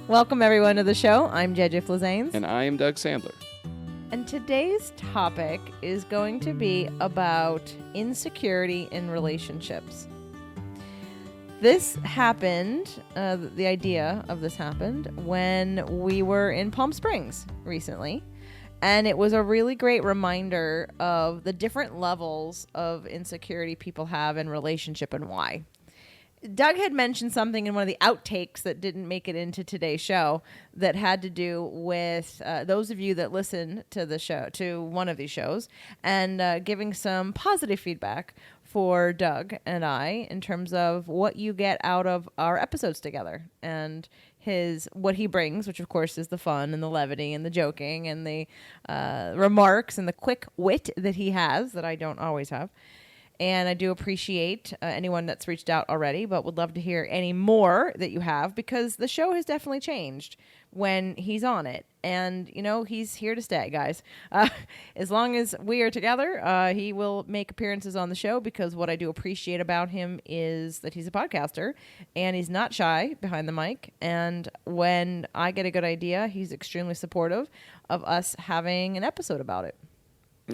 Welcome, everyone, to the show. I'm JJ Flazanes. And I am Doug Sandler. And today's topic is going to be about insecurity in relationships. This happened, the idea of this happened when we were in Palm Springs recently. And it was a really great reminder of the different levels of insecurity people have in relationship and why. Doug had mentioned something in one of the outtakes that didn't make it into today's show that had to do with those of you that listen to the show, to one of these shows, and giving some positive feedback for Doug and I in terms of what you get out of our episodes together and what he brings, which of course is the fun and the levity and the joking and the remarks and the quick wit that he has that I don't always have. And I do appreciate anyone that's reached out already, but would love to hear any more that you have, because the show has definitely changed when he's on it. And, you know, he's here to stay, guys. As long as we are together, he will make appearances on the show, because what I do appreciate about him is that he's a podcaster and he's not shy behind the mic. And when I get a good idea, he's extremely supportive of us having an episode about it.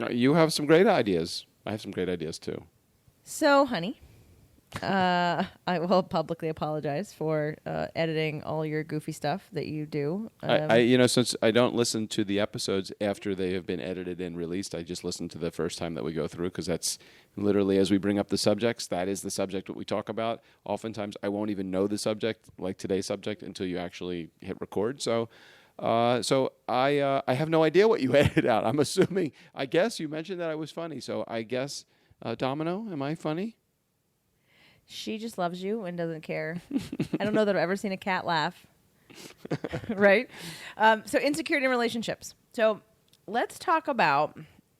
You have some great ideas. I have some great ideas, too. So, honey, I will publicly apologize for editing all your goofy stuff that you do. Since I don't listen to the episodes after they have been edited and released, I just listen to the first time that we go through, because that's literally, as we bring up the subjects, that is the subject that we talk about. Oftentimes, I won't even know the subject, like today's subject, until you actually hit record. So I have no idea what you edited out. I'm assuming, I guess you mentioned that I was funny, so I guess, Domino, am I funny? She just loves you and doesn't care. I don't know that I've ever seen a cat laugh. Right? So insecurity in relationships. So let's talk about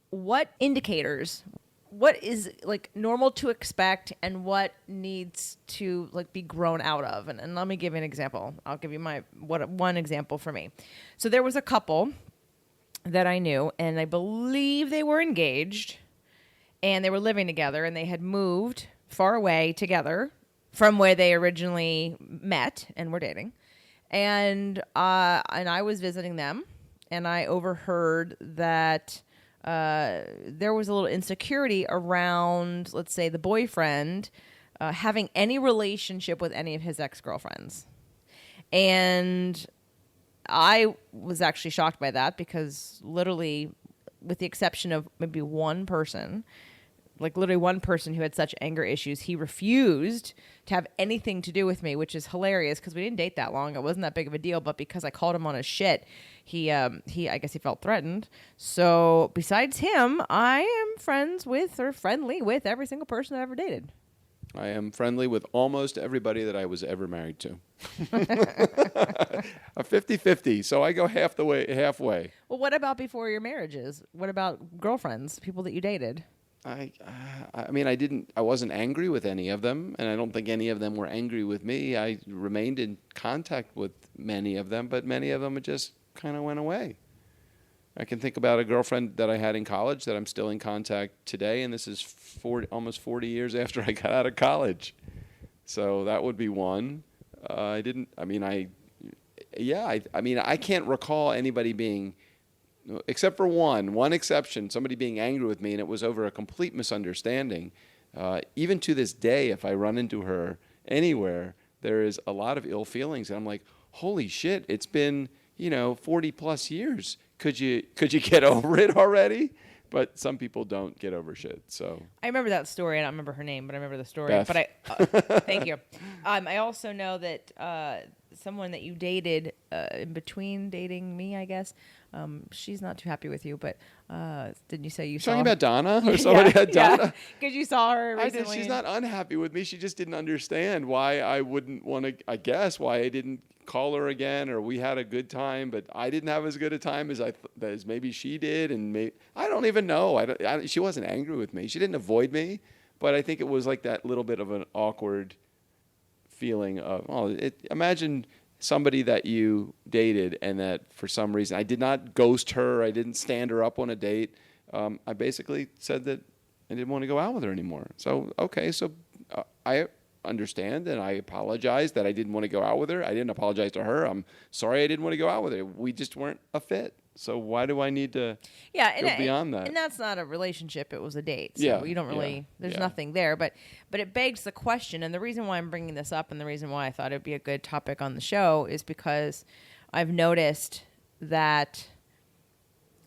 what indicators, what is like normal to expect and what needs to like be grown out of. And let me give you an example. I'll give you one example for me. So there was a couple that I knew, and I believe they were engaged and they were living together, and they had moved far away together from where they originally met and were dating. And I was visiting them, and I overheard that there was a little insecurity around, let's say, the boyfriend having any relationship with any of his ex-girlfriends. And I was actually shocked by that, because literally, with the exception of maybe one person, like literally one person who had such anger issues, he refused to have anything to do with me, which is hilarious, because we didn't date that long. It wasn't that big of a deal, but because I called him on his shit, he I guess he felt threatened. So besides him, I am friendly with every single person I ever dated. I am friendly with almost everybody that I was ever married to. A 50-50, so I go halfway. Well, what about before your marriages? What about girlfriends, people that you dated? I wasn't angry with any of them, and I don't think any of them were angry with me. I remained in contact with many of them, but many of them just kind of went away. I can think about a girlfriend that I had in college that I'm still in contact today, and this is almost 40 years after I got out of college. So that would be one. I can't recall anybody being, except for one exception, somebody being angry with me, and it was over a complete misunderstanding. Even to this day, if I run into her anywhere, there is a lot of ill feelings, and I'm like, holy shit, it's been 40 plus years. Could you get over it already? But some people don't get over shit. So I remember that story. I don't remember her name, but I remember the story. Beth. But thank you. I also know that someone that you dated in between dating me, I guess. She's not too happy with you, but didn't you say you saw her? Talking about Donna or somebody? Yeah, Donna? Because you saw her recently. I did. She's not unhappy with me. She just didn't understand why I wouldn't want to, I guess, why I didn't call her again, or we had a good time, but I didn't have as good a time as maybe she did, and I don't even know. She wasn't angry with me. She didn't avoid me, but I think it was like that little bit of an awkward feeling of, imagine somebody that you dated and that for some reason, I did not ghost her, I didn't stand her up on a date. I basically said that I didn't want to go out with her anymore. So, okay, so I understand, and I apologized that I didn't want to go out with her. I didn't apologize to her. I'm sorry I didn't want to go out with her. We just weren't a fit. So why do I need to go beyond that? And that's not a relationship. It was a date. So Yeah, you don't really, there's nothing there. But it begs the question, and the reason why I'm bringing this up and the reason why I thought it'd be a good topic on the show is because I've noticed that,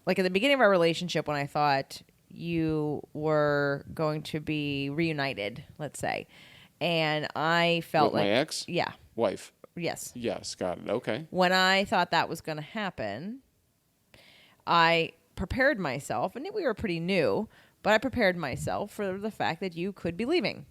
like at the beginning of our relationship, when I thought you were going to be reunited, let's say, and I felt with like my ex? Yeah. Wife. Yes. Yes, got it. Okay. When I thought that was going to happen, I prepared myself, and we were pretty new, but I prepared myself for the fact that you could be leaving.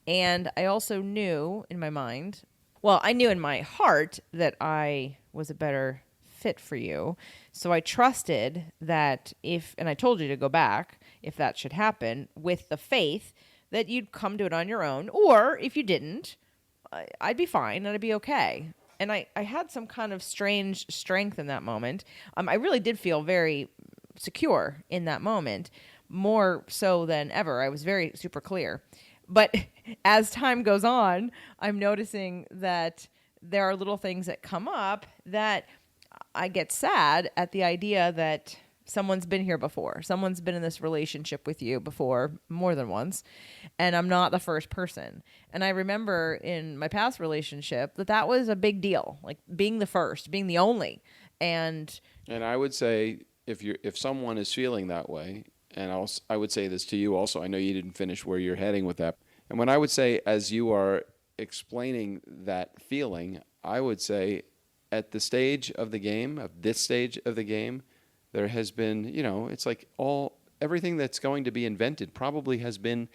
And I also knew in my mind, well, I knew in my heart that I was a better fit for you. So I trusted that and I told you to go back if that should happen, with the faith that you'd come to it on your own. Or if you didn't, I'd be fine and I'd be okay. And I had some kind of strange strength in that moment. I really did feel very secure in that moment, more so than ever. I was very super clear. But as time goes on, I'm noticing that there are little things that come up that I get sad at the idea that someone's been here before. Someone's been in this relationship with you before, more than once, and I'm not the first person. And I remember in my past relationship that was a big deal, like being the first, being the only. And I would say if someone is feeling that way, and I would say this to you also. I know you didn't finish where you're heading with that. And when I would say, as you are explaining that feeling, I would say at the stage of the game, at this stage of the game, there has been, it's like everything that's going to be invented probably has been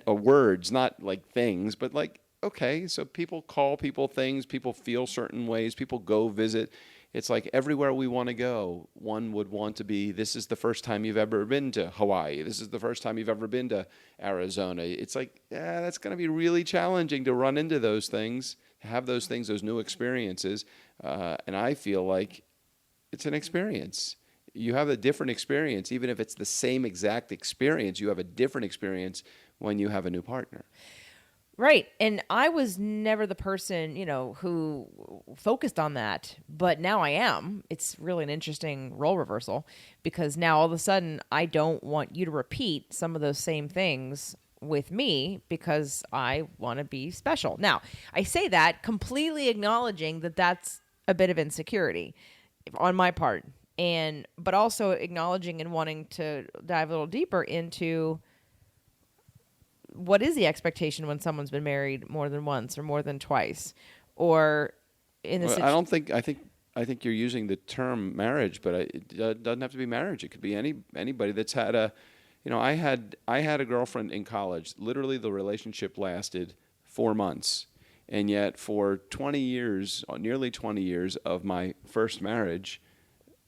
words, not like things, but like, okay, so people call people things, people feel certain ways, people go visit. It's like everywhere we want to go, one would want to be, this is the first time you've ever been to Hawaii. This is the first time you've ever been to Arizona. It's like, that's going to be really challenging to run into those things, have those things, those new experiences. And I feel like it's an experience. You have a different experience. Even if it's the same exact experience, you have a different experience when you have a new partner. Right. And I was never the person, who focused on that, but now I am. It's really an interesting role reversal, because now all of a sudden I don't want you to repeat some of those same things with me because I want to be special. Now, I say that completely acknowledging that that's a bit of insecurity on my part, but also acknowledging and wanting to dive a little deeper into what is the expectation when someone's been married more than once or more than twice, or in this. I think you're using the term marriage, but it doesn't have to be marriage. It could be anybody that's had a. I had a girlfriend in college. Literally, the relationship lasted 4 months, and yet for 20 years, nearly 20 years of my first marriage,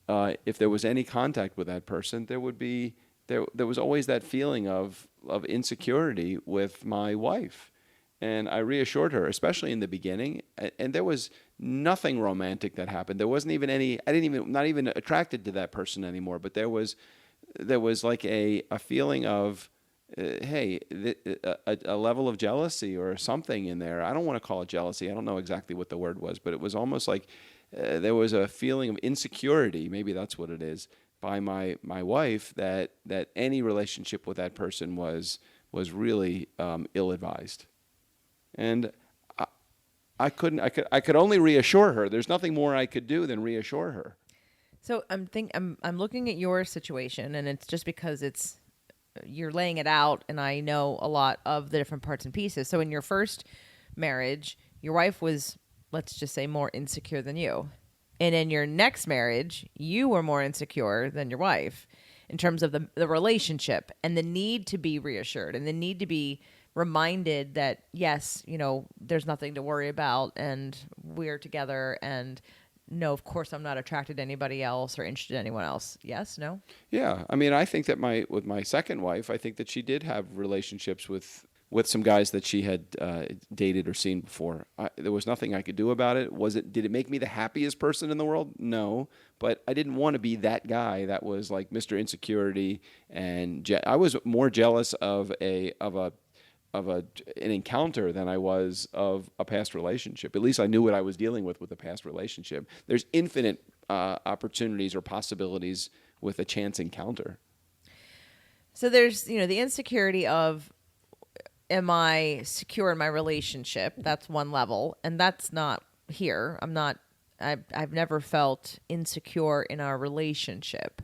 if there was any contact with that person, there was always that feeling of insecurity with my wife. And I reassured her, especially in the beginning, and there was nothing romantic that happened. There wasn't even not even attracted to that person anymore, but there was like a feeling of, a level of jealousy or something in there. I don't want to call it jealousy. I don't know exactly what the word was, but it was almost like there was a feeling of insecurity, maybe that's what it is, by my wife, that any relationship with that person was really ill-advised. And I could only reassure her. There's nothing more I could do than reassure her. So I'm looking at your situation, and it's just because you're laying it out, and I know a lot of the different parts and pieces. So in your first marriage, your wife was, let's just say, more insecure than you. And in your next marriage, you were more insecure than your wife in terms of the relationship and the need to be reassured and the need to be reminded that, yes, there's nothing to worry about and we're together, and no, of course I'm not attracted to anybody else or interested in anyone else. Yes? No? Yeah. I mean, I think that with my second wife, I think that she did have relationships with some guys that she had dated or seen before. There was nothing I could do about it. Did it make me the happiest person in the world? No, but I didn't want to be that guy that was like Mr. Insecurity, and I was more jealous of a an encounter than I was of a past relationship. At least I knew what I was dealing with a past relationship. There's infinite opportunities or possibilities with a chance encounter. So there's, the insecurity of, am I secure in my relationship? That's one level, and that's not here. I've never felt insecure in our relationship.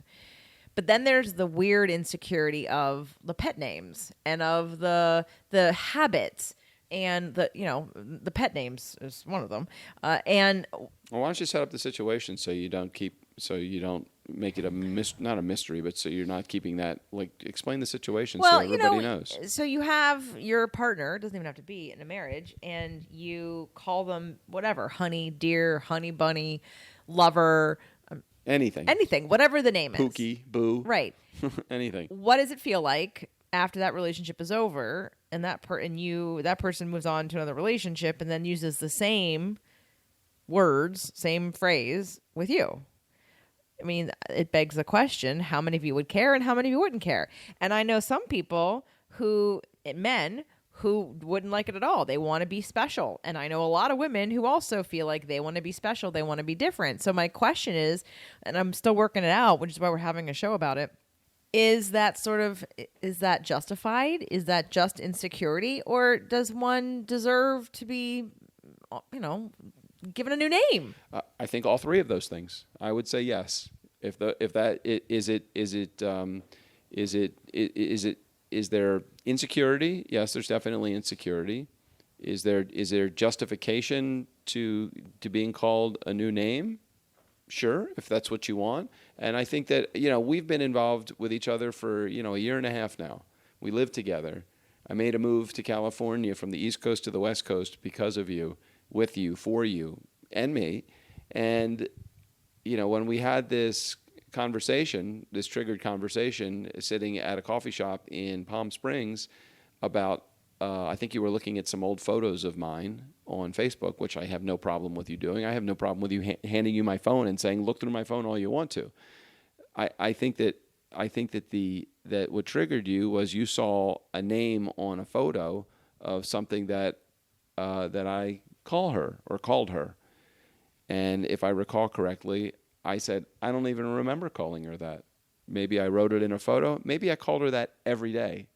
But then there's the weird insecurity of the pet names and of the habits, and the pet names is one of them. And well, why don't you set up the situation so you don't make it not a mystery, but so you're not keeping that, like, explain the situation so everybody knows. So you have your partner, doesn't even have to be in a marriage, and you call them whatever, honey, dear, honey bunny, lover, anything, whatever the name is. Pookie, boo. Right. Anything. What does it feel like after that relationship is over and that person moves on to another relationship and then uses the same words, same phrase with you? I mean, it begs the question, how many of you would care and how many of you wouldn't care? And I know some people men who wouldn't like it at all. They want to be special. And I know a lot of women who also feel like they want to be special. They want to be different. So my question is, and I'm still working it out, which is why we're having a show about it, is that justified? Is that just insecurity? Or does one deserve to be, given a new name? I think all three of those things. I would say yes. Is there insecurity? Yes, there's definitely insecurity. Is there justification to being called a new name? Sure, if that's what you want. And I think that, we've been involved with each other for, a year and a half now. We live together. I made a move to California from the East Coast to the West Coast because of you, with you, for you, and me. And, when we had this triggered conversation, sitting at a coffee shop in Palm Springs about, I think you were looking at some old photos of mine on Facebook, which I have no problem with you doing. I have no problem with you handing you my phone and saying, look through my phone all you want to. I think that what triggered you was you saw a name on a photo of something that I called her. And if I recall correctly, I said, I don't even remember calling her that. Maybe I wrote it in a photo. Maybe I called her that every day.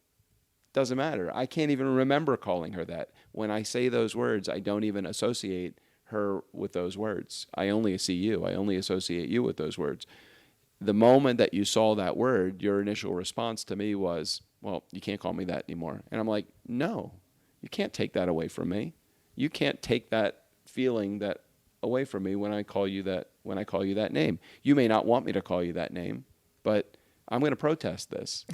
Doesn't matter. I can't even remember calling her that. When I say those words, I don't even associate her with those words. I only see you. I only associate you with those words. The moment that you saw that word, your initial response to me was, well, you can't call me that anymore. And I'm like, no, you can't take that away from me. You can't take that feeling that away from me when I call you that name. You may not want me to call you that name, but I'm going to protest this.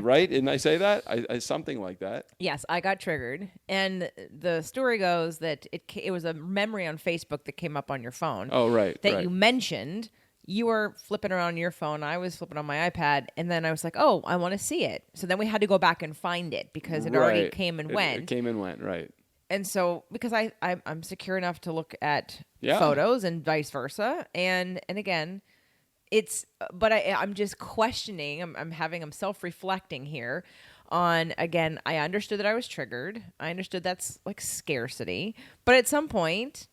Right? Didn't I say that? I something like that. Yes, I got triggered. And the story goes that it was a memory on Facebook that came up on your phone. Oh, right. That you mentioned. You were flipping around on your phone. I was flipping on my iPad. And then I was like, oh, I want to see it. So then we had to go back and find it because it already came and went. It came and went, right. And so, because I'm secure enough to look at photos and vice versa. And again, I'm just questioning. I'm self-reflecting here on, again, I understood that I was triggered. I understood that's like scarcity. But at some point,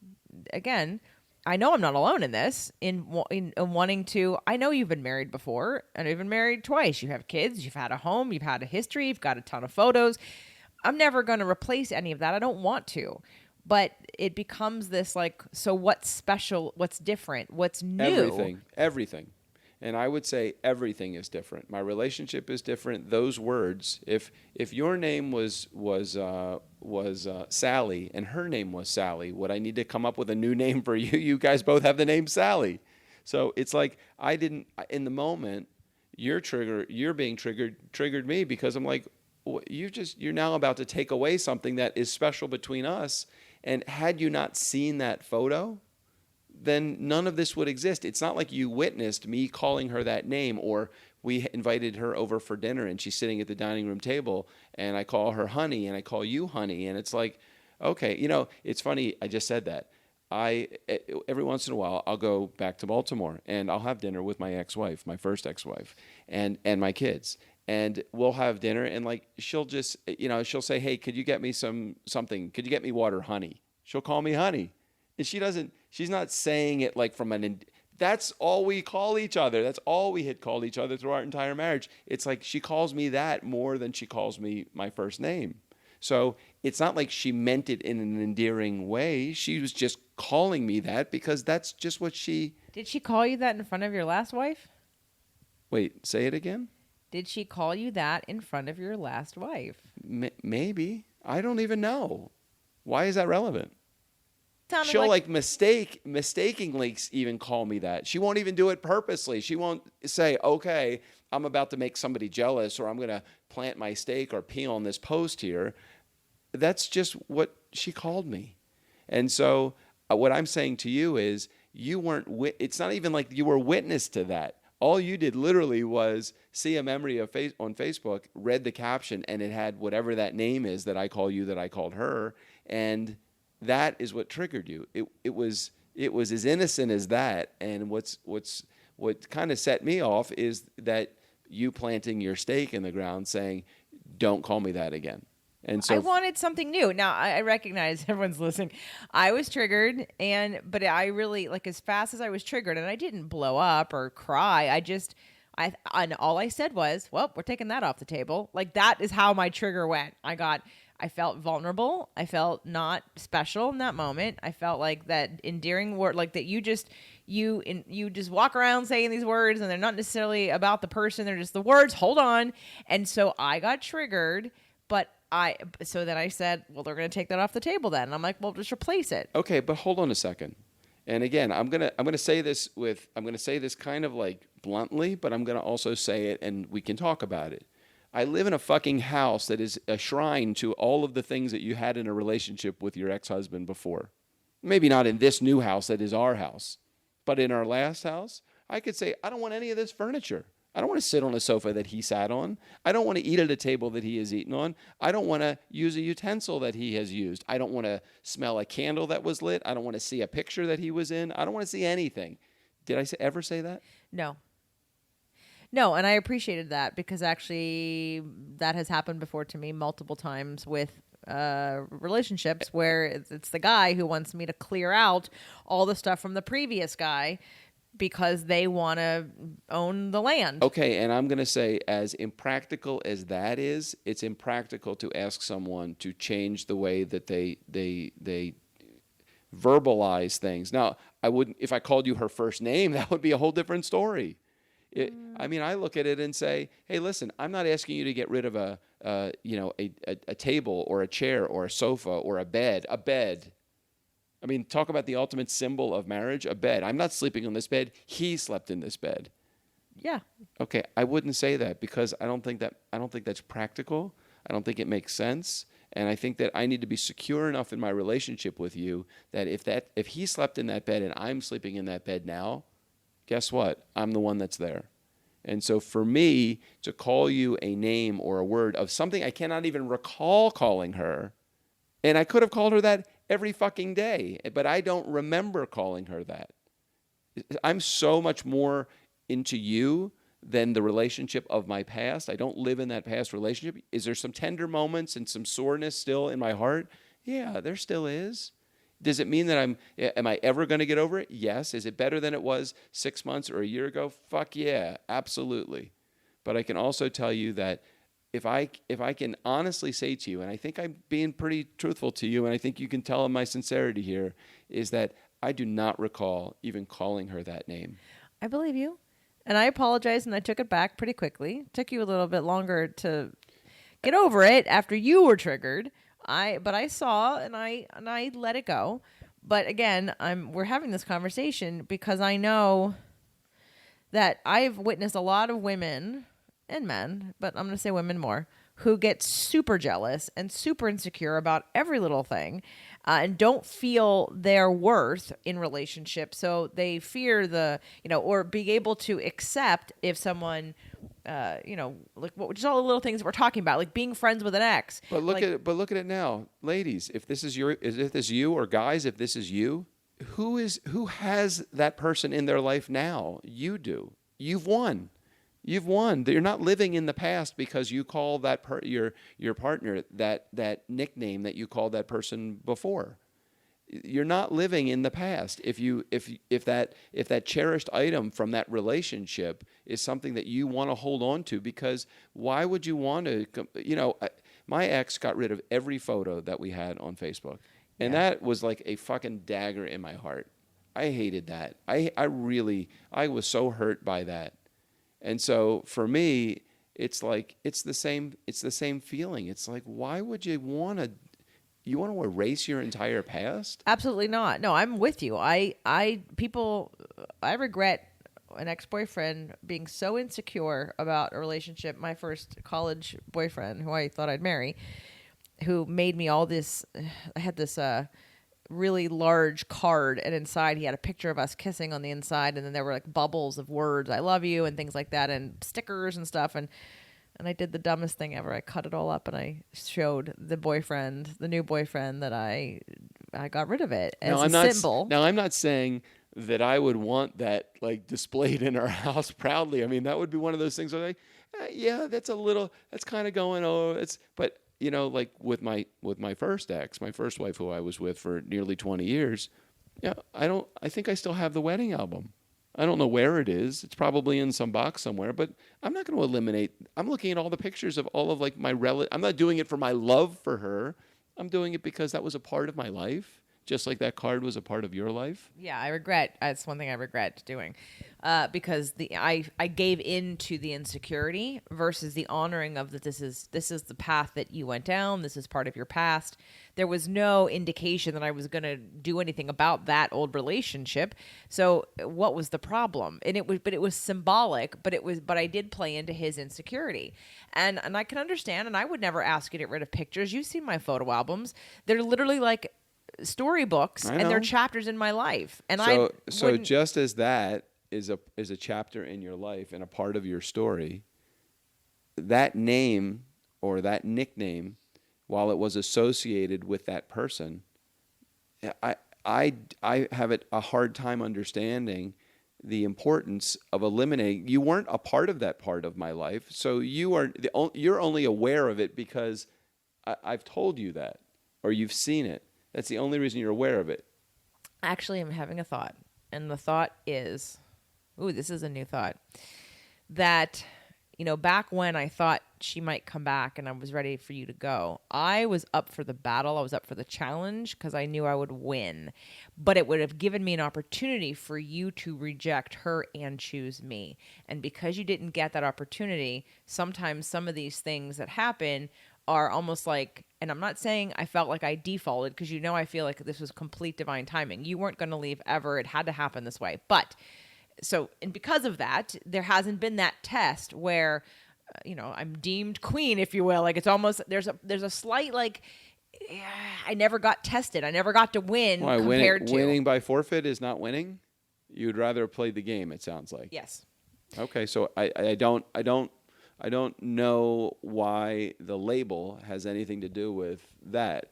again, I know I'm not alone in this, in wanting to. I know you've been married before, and you've been married twice. You have kids, you've had a home, you've had a history, you've got a ton of photos. I'm never going to replace any of that. I don't want to. But it becomes this like, so what's special? What's different? What's new? Everything. And I would say everything is different. My relationship is different. Those words, if your name was Sally and her name was Sally, would I need to come up with a new name for you? You guys both have the name Sally. So it's like in the moment, you're being triggered me because I'm like, you're now about to take away something that is special between us. And had you not seen that photo, then none of this would exist. It's not like you witnessed me calling her that name, or we invited her over for dinner and she's sitting at the dining room table and I call her honey and I call you honey. And it's like, okay, it's funny. I just said that. Every once in a while, I'll go back to Baltimore and I'll have dinner with my ex-wife, my first ex-wife, and my kids. and we'll have dinner, and like she'll just, she'll say, "Hey, could you get me something? Could you get me water, honey?" She'll call me honey, and she's not saying it like from that's all we call each other. That's all we had called each other through our entire marriage. It's like she calls me that more than she calls me my first name. So it's not like she meant it in an endearing way. She was just calling me that because that's just what she... Did she call you that in front of your last wife? Wait, say it again? Did she call you that in front of your last wife? Maybe. I don't even know. Why is that relevant? She'll mistakenly even call me that. She won't even do it purposely. She won't say, okay, I'm about to make somebody jealous, or I'm going to plant my stake or pee on this post here. That's just what she called me. And so what I'm saying to you is you weren't, it's not even like you were witness to that. All you did literally was see a memory of on Facebook, read the caption, and it had whatever that name is that I call you, that I called her. And that is what triggered you. It was as innocent as that. And what kind of set me off is that you planting your stake in the ground saying, don't call me that again. And so I wanted something new. Now I recognize everyone's listening. I was triggered, but I really, like, as fast as I was triggered, and I didn't blow up or cry. And all I said was, well, we're taking that off the table. Like, that is how my trigger went. I felt vulnerable. I felt not special in that moment. I felt like that endearing word, like that you just walk around saying these words and they're not necessarily about the person. They're just the words. Hold on. And so I got triggered, so then I said, well, they're going to take that off the table then. And I'm like, well, just replace it. Okay, but hold on a second. And again, I'm going to say this kind of like bluntly, but I'm going to also say it and we can talk about it. I live in a fucking house that is a shrine to all of the things that you had in a relationship with your ex-husband before. Maybe not in this new house that is our house, but in our last house, I could say, I don't want any of this furniture. I don't want to sit on a sofa that he sat on. I don't want to eat at a table that he has eaten on. I don't want to use a utensil that he has used. I don't want to smell a candle that was lit. I don't want to see a picture that he was in. I don't want to see anything. Did I ever say that? No, and I appreciated that because actually that has happened before to me multiple times with relationships where it's the guy who wants me to clear out all the stuff from the previous guy because they want to own the land. Okay, and I'm going to say, as impractical as that is, it's impractical to ask someone to change the way that they verbalize things. Now, I wouldn't, if I called you her first name, that would be a whole different story. I look at it and say, hey, listen, I'm not asking you to get rid of a table or a chair or a sofa or a bed. A bed. I mean, talk about the ultimate symbol of marriage, a bed. I'm not sleeping on this bed. He slept in this bed. Yeah. Okay, I wouldn't say that because I don't think that's practical. I don't think it makes sense. And I think that I need to be secure enough in my relationship with you that if he slept in that bed and I'm sleeping in that bed now, guess what? I'm the one that's there. And so for me to call you a name or a word of something I cannot even recall calling her, and I could have called her that every fucking day, but I don't remember calling her that. I'm so much more into you than the relationship of my past. I don't live in that past relationship. Is there some tender moments and some soreness still in my heart? Yeah, there still is. Does it mean that am I ever going to get over it? Yes. Is it better than it was 6 months or a year ago? Fuck yeah, absolutely. But I can also tell you that if I can honestly say to you, and I think I'm being pretty truthful to you, and I think you can tell my sincerity here, is that I do not recall even calling her that name. I believe you. And I apologize, and I took it back pretty quickly. It took you a little bit longer to get over it after you were triggered. But I saw and I let it go. But again, we're having this conversation because I know that I've witnessed a lot of women and men, but I'm going to say women more, who get super jealous and super insecure about every little thing and don't feel their worth in relationships. So they fear or being able to accept if someone, just all the little things that we're talking about, like being friends with an ex. But look at it now, ladies. If this is you, or guys, if this is you, who has that person in their life now? You do. You've won. You've won. You're not living in the past because you call that your partner that nickname that you called that person before. You're not living in the past if that cherished item from that relationship is something that you want to hold on to, because why would you want to, my ex got rid of every photo that we had on Facebook, and that was like a fucking dagger in my heart. I hated that. I was so hurt by that. And so for me, it's like it's the same feeling. It's like, why would you want to erase your entire past? Absolutely not. No, I'm with you. I regret an ex-boyfriend being so insecure about a relationship. My first college boyfriend, who I thought I'd marry, who made me all this. I had this really large card, and inside he had a picture of us kissing on the inside, and then there were like bubbles of words, "I love you" and things like that, and stickers and stuff. And I did the dumbest thing ever. I cut it all up and I showed the new boyfriend, that I got rid of it as a symbol. Now, I'm not saying that I would want that like displayed in our house proudly. I mean, that would be one of those things where like, that's kind of going, but like with my first ex, my first wife, who I was with for nearly 20 years, I think I still have the wedding album. I don't know where it is. It's probably in some box somewhere, but I'm not going to eliminate. I'm looking at all the pictures of all of like my I'm not doing it for my love for her. I'm doing it because that was a part of my life, just like that card was a part of your life. Yeah, it's one thing I regret doing, because I gave in to the insecurity versus the honoring of that this is the path that you went down. This is part of your past. There was no indication that I was going to do anything about that old relationship. So what was the problem? And it was symbolic, but I did play into his insecurity. And I can understand, and I would never ask you to get rid of pictures. You've seen my photo albums. They're literally like storybooks, and they're chapters in my life. And so just as that is a chapter in your life and a part of your story, that name or that nickname, while it was associated with that person, I have a hard time understanding the importance of eliminating. You weren't a part of that part of my life, so you're only aware of it because I've told you that, or you've seen it. That's the only reason you're aware of it. Actually, I'm having a thought, and the thought is, this is a new thought, that back when I thought she might come back and I was ready for you to go, I was up for the battle. I was up for the challenge because I knew I would win. But it would have given me an opportunity for you to reject her and choose me. And because you didn't get that opportunity, sometimes some of these things that happen are almost like, and I'm not saying I felt like I defaulted, because I feel like this was complete divine timing. You weren't going to leave ever. It had to happen this way. But and because of that, there hasn't been that test where, I'm deemed queen, if you will. Like, it's almost, there's a slight, like, I never got tested. I never got to win. Why, winning by forfeit is not winning? You'd rather have played the game, it sounds like. Yes. Okay, so I don't know why the label has anything to do with that.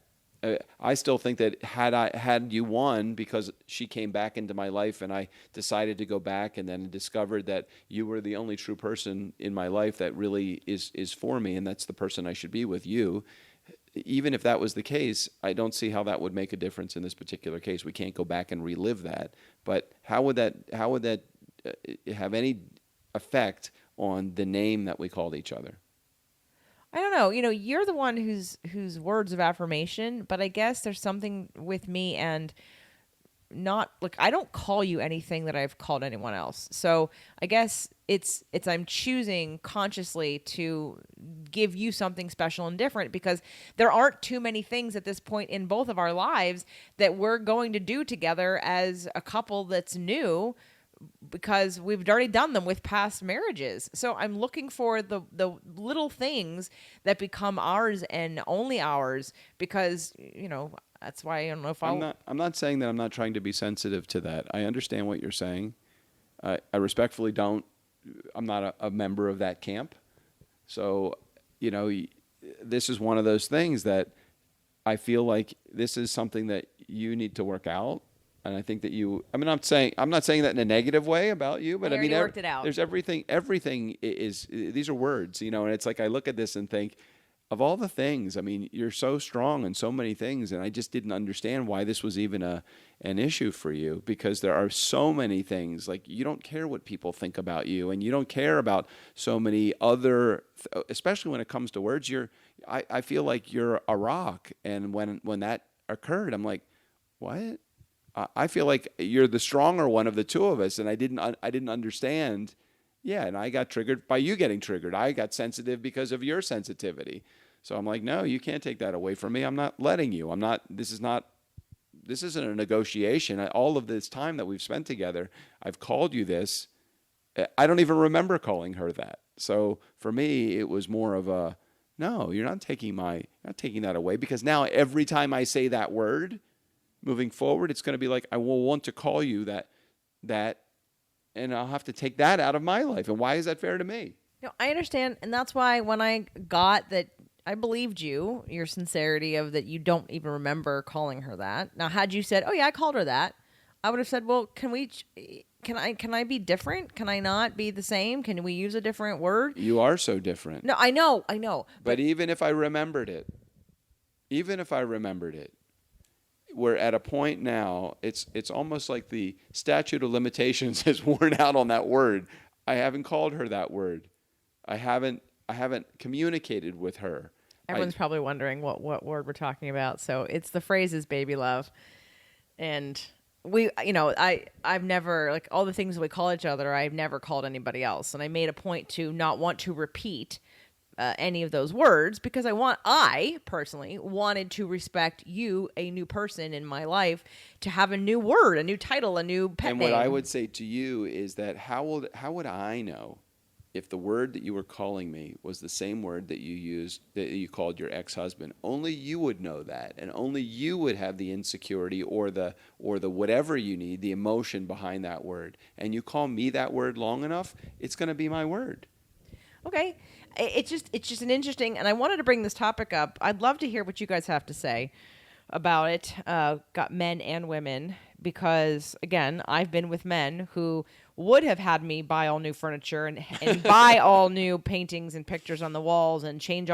I still think that had you won, because she came back into my life and I decided to go back and then discovered that you were the only true person in my life that really is for me, and that's the person I should be with, you. Even if that was the case, I don't see how that would make a difference in this particular case. We can't go back and relive that. But how would that have any effect on the name that we called each other? I don't know. You're the one whose words of affirmation, but I guess there's something with me, and not like, I don't call you anything that I've called anyone else. So I guess it's I'm choosing consciously to give you something special and different, because there aren't too many things at this point in both of our lives that we're going to do together as a couple that's new, because we've already done them with past marriages. So I'm looking for the little things that become ours and only ours, because, that's why I don't know if I'm not saying that I'm not trying to be sensitive to that. I understand what you're saying. I respectfully don't. I'm not a member of that camp. So, this is one of those things that I feel like this is something that you need to work out. And I think that I'm not saying that in a negative way about you, but I mean, worked it out. there's everything these are words, and it's like I look at this and think of all the things. I mean, you're so strong in so many things, and I just didn't understand why this was even an issue for you, because there are so many things. Like, you don't care what people think about you, and you don't care about so many other, especially when it comes to words. I feel like you're a rock, and when that occurred, I'm like, what? I feel like you're the stronger one of the two of us, and I didn't understand. Yeah, and I got triggered by you getting triggered. I got sensitive because of your sensitivity. So I'm like, no, you can't take that away from me. I'm not letting you. This isn't a negotiation. All of this time that we've spent together, I've called you this. I don't even remember calling her that. So for me, it was more of a, no, you're not taking that away, because now every time I say that word, moving forward, it's going to be like, I will want to call you that, and I'll have to take that out of my life. And why is that fair to me? I understand. And that's why when I got that, I believed you, your sincerity of that you don't even remember calling her that. Now, had you said, oh yeah, I called her that, I would have said, well, can I be different? Can I not be the same? Can we use a different word? You are so different. No, I know. But even if I remembered it, we're at a point now, it's almost like the statute of limitations has worn out on that word. I haven't called her that word. I haven't communicated with her. Everyone's probably wondering what word we're talking about. So it's the phrases baby love. And I've never, like, all the things we call each other, I've never called anybody else. And I made a point to not want to repeat any of those words, because I personally wanted to respect you, a new person in my life, to have a new word, a new title, a new pet name. And what I would say to you is that how would I know if the word that you were calling me was the same word that you used, that you called your ex-husband? Only you would know that, and only you would have the insecurity or the whatever you need, the emotion behind that word. And you call me that word long enough, it's going to be my word. Okay. It's just an interesting, and I wanted to bring this topic up. I'd love to hear what you guys have to say about it, got men and women, because, again, I've been with men who would have had me buy all new furniture and buy all new paintings and pictures on the walls and change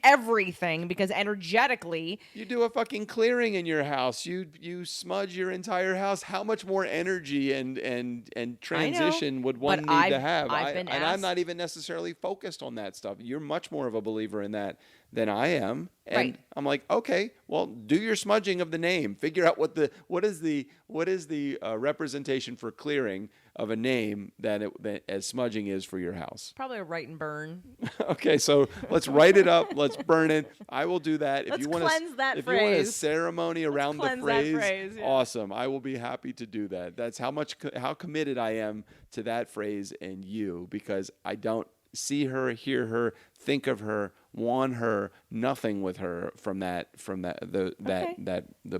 everything, because energetically, you do a fucking clearing in your house, you smudge your entire house. How much more energy and transition would one need to have? And I'm not even necessarily focused on that stuff. You're much more of a believer in that than I am. And right. I'm like, okay, well, do your smudging of the name. Figure out what is the representation for clearing of a name that as smudging is for your house. Probably a write and burn. Okay, so let's write it up. Let's burn it. I will do that. Let's cleanse that phrase. If you want a ceremony around the phrase, yeah. Awesome. I will be happy to do that. That's how committed I am to that phrase and you, because I don't see her, hear her, think of her, want her, nothing with her from the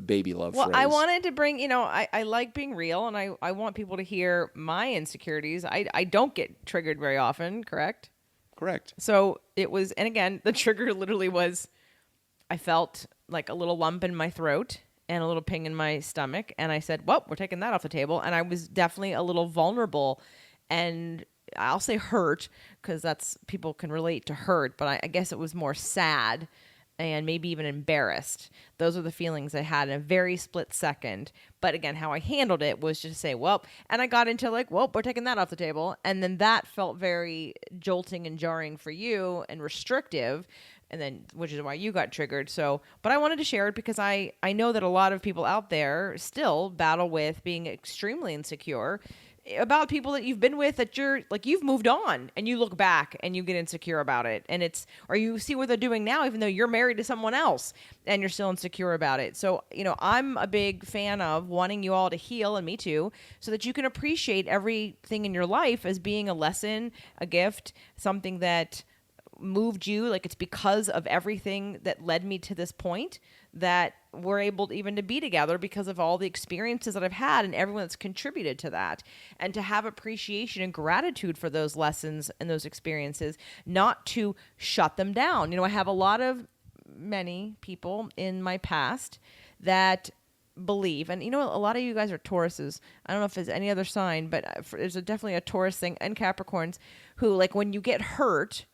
baby love phrase. Well, I wanted to bring, I like being real, and I want people to hear my insecurities. I don't get triggered very often, correct? Correct. So it was, and again, the trigger literally was, I felt like a little lump in my throat and a little ping in my stomach, and I said, well, we're taking that off the table. And I was definitely a little vulnerable, and I'll say hurt, because people can relate to hurt, but I guess it was more sad and maybe even embarrassed. Those are the feelings I had in a very split second. But again, how I handled it was just to say, well, and I got into like, well, we're taking that off the table. And then that felt very jolting and jarring for you and restrictive. And then, which is why you got triggered. So, but I wanted to share it because I know that a lot of people out there still battle with being extremely insecure about people that you've been with, that you're like, you've moved on, and you look back and you get insecure about it. And or you see what they're doing now, even though you're married to someone else and you're still insecure about it. So, I'm a big fan of wanting you all to heal, and me too, so that you can appreciate everything in your life as being a lesson, a gift, something that moved you. Like, it's because of everything that led me to this point that we're able even to be together, because of all the experiences that I've had and everyone that's contributed to that, and to have appreciation and gratitude for those lessons and those experiences, not to shut them down. I have many people in my past that believe, and a lot of you guys are Tauruses. I don't know if there's any other sign, but there's definitely a Taurus thing, and Capricorns, who, like, when you get hurt,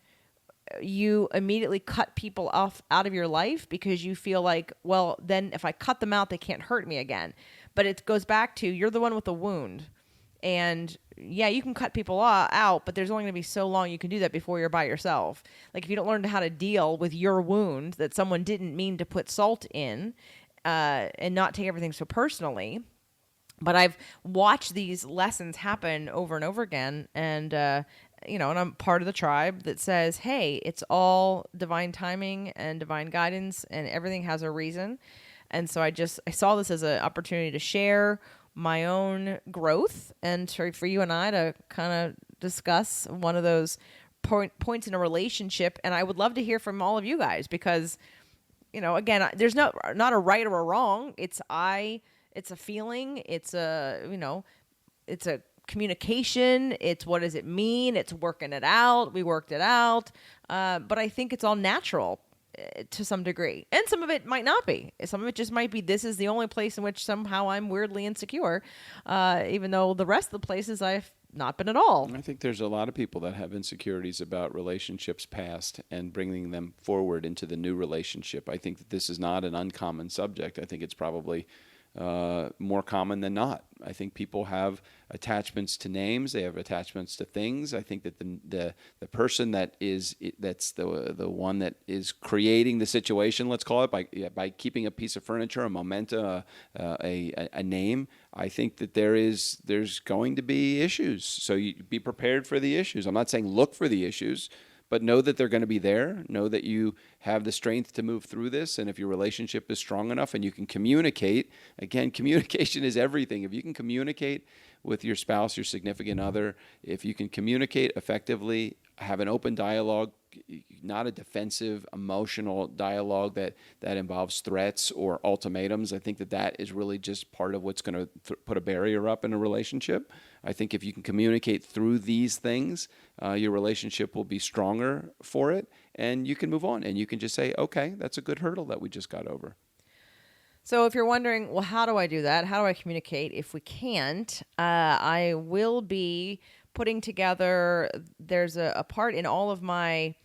you immediately cut people off out of your life because you feel like, well, then if I cut them out, they can't hurt me again. But it goes back to, you're the one with the wound. And yeah, you can cut people out, but there's only going to be so long you can do that before you're by yourself. Like, if you don't learn how to deal with your wound that someone didn't mean to put salt in, and not take everything so personally. But I've watched these lessons happen over and over again, and and I'm part of the tribe that says, hey, it's all divine timing and divine guidance, and everything has a reason. And so I saw this as an opportunity to share my own growth, and for you and I to kind of discuss one of those points in a relationship. And I would love to hear from all of you guys, because, again, there's not a right or a wrong. It's a feeling. It's it's a communication. It's, what does it mean? It's working it out. We worked it out. But I think it's all natural to some degree. And some of it might not be. Some of it just might be, this is the only place in which somehow I'm weirdly insecure, even though the rest of the places I've not been at all. I think there's a lot of people that have insecurities about relationships past and bringing them forward into the new relationship. I think that this is not an uncommon subject. I think it's probably more common than not. I think people have attachments to names. They have attachments to things. I think that the person that's the one that is creating the situation, let's call it, by keeping a piece of furniture, a memento, a name. I think that there's going to be issues. So you be prepared for the issues. I'm not saying look for the issues, but know that they're going to be there. Know that you have the strength to move through this. And if your relationship is strong enough and you can communicate, again, communication is everything. If you can communicate with your spouse, your significant other, if you can communicate effectively, have an open dialogue, not a defensive, emotional dialogue that involves threats or ultimatums. I think that is really just part of what's going to put a barrier up in a relationship. I think if you can communicate through these things, your relationship will be stronger for it, and you can move on, and you can just say, okay, that's a good hurdle that we just got over. So if you're wondering, well, how do I do that? How do I communicate if we can't? I will be putting together, there's a part in all of my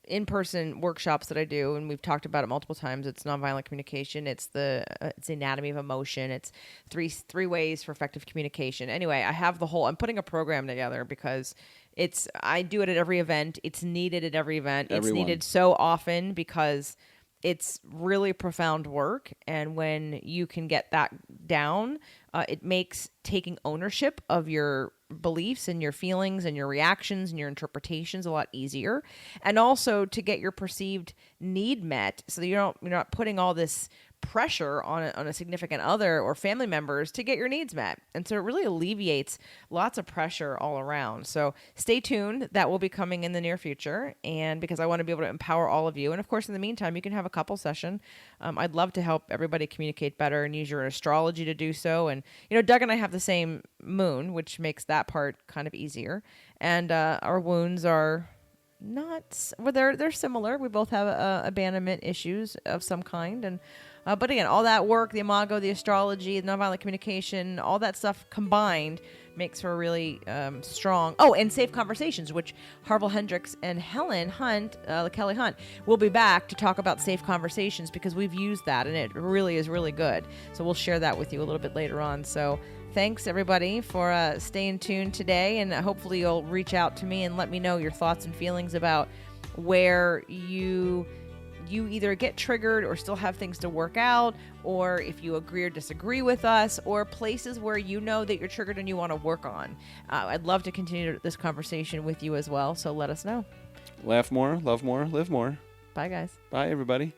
in-person workshops that I do, and we've talked about it multiple times. It's nonviolent communication. It's the anatomy of emotion. It's three ways for effective communication. Anyway, I'm putting a program together because I do it at every event. It's needed at every event. It's needed so often because it's really profound work. And when you can get that down, it makes taking ownership of your beliefs and your feelings and your reactions and your interpretations a lot easier. And also to get your perceived need met, so that you're not putting all this pressure on a significant other or family members to get your needs met. And so it really alleviates lots of pressure all around. So stay tuned. That will be coming in the near future. And because I want to be able to empower all of you. And of course, in the meantime, you can have a couple session. I'd love to help everybody communicate better and use your astrology to do so. And, Doug and I have the same moon, which makes that part kind of easier. And our wounds are they're similar. We both have abandonment issues of some kind. And but again, all that work, the imago, the astrology, the nonviolent communication, all that stuff combined makes for a really strong... Oh, and Safe Conversations, which Harville Hendricks and Helen Hunt, Kelly Hunt, will be back to talk about Safe Conversations, because we've used that, and it really is really good. So we'll share that with you a little bit later on. So thanks, everybody, for staying tuned today, and hopefully you'll reach out to me and let me know your thoughts and feelings about where you either get triggered or still have things to work out, or if you agree or disagree with us, or places where that you're triggered and you want to work on. I'd love to continue this conversation with you as well, so let us know. Laugh more, love more, live more. Bye, guys. Bye, everybody.